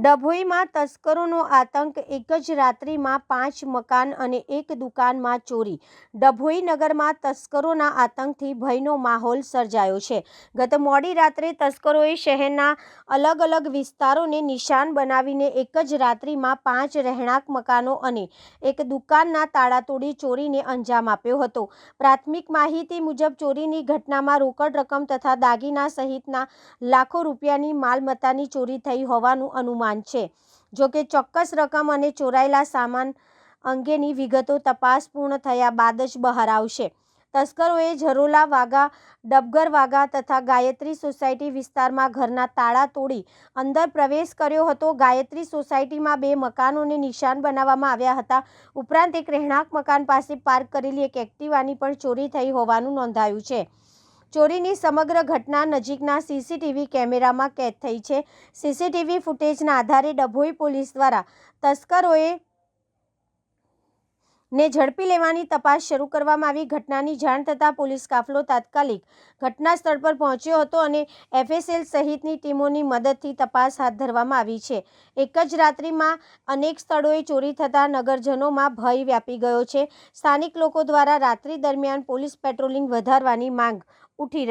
ડભોઈમાં તસ્કરોનો આતંક, એક જ રાત્રિમાં 5 મકાન અને એક દુકાનમાં ચોરી. ડભોઈ નગરમાં તસ્કરોના આતંકથી ભયનો માહોલ સર્જાયો છે. ગત મોડી રાત્રે તસ્કરોએ શહેરના અલગ અલગ વિસ્તારોને નિશાન બનાવીને એક જ રાત્રિમાં 5 રહેણાંક મકાનો અને એક દુકાનના તાળા તોડી ચોરીને અંજામ આપ્યો હતો. પ્રાથમિક માહિતી મુજબ ચોરીની ઘટનામાં રોકડ રકમ તથા દાગીના સહિતના લાખો રૂપિયાની માલમત્તાની ચોરી થઈ હોવાનું અનુમાન છે. જોકે ચોક્કસ રકમ અને ચોરાયેલા સામાન અંગેની વિગતો તપાસ પૂર્ણ થયા બાદ જ બહાર આવશે. તસ્કરોએ ઝરોલા વાગા, ડબગર વાગા તથા ગાયત્રી સોસાયટી વિસ્તારમાં ઘરના તાળા તોડી અંદર પ્રવેશ કર્યો હતો. ગાયત્રી સોસાયટીમાં 2 મકાનોને નિશાન બનાવવામાં આવ્યા હતા. ઉપરાંત એક રહેણાંક મકાન પાસે પાર્ક કરેલી એક એક્ટિવાની પણ ચોરી થઈ હોવાનું નોંધાયું છે. ચોરીની સમગ્ર ઘટના નજીકના સીસીટીવી કેમેરામાં કેદ થઈ છે. સીસીટીવી ફૂટેજના આધારે ડભોઈ પોલીસ દ્વારા તસ્કરોને ઝડપી લેવાની તપાસ શરૂ કરવામાં આવી. ઘટનાની જાણ થતાં પોલીસ કાફલો તાત્કાલિક ઘટના સ્થળ પર પહોંચ્યો હતો અને એફએસએલ સહિતની ટીમોની મદદથી તપાસ હાથ ધરવામાં આવી છે. એક જ રાત્રિમાં અનેક સ્થળોએ ચોરી થતાં નગરજનોમાં ભય વ્યાપી ગયો છે. સ્થાનિક લોકો દ્વારા રાત્રિ દરમિયાન પોલીસ પેટ્રોલિંગ વધારવાની માંગ ઉઠી રહી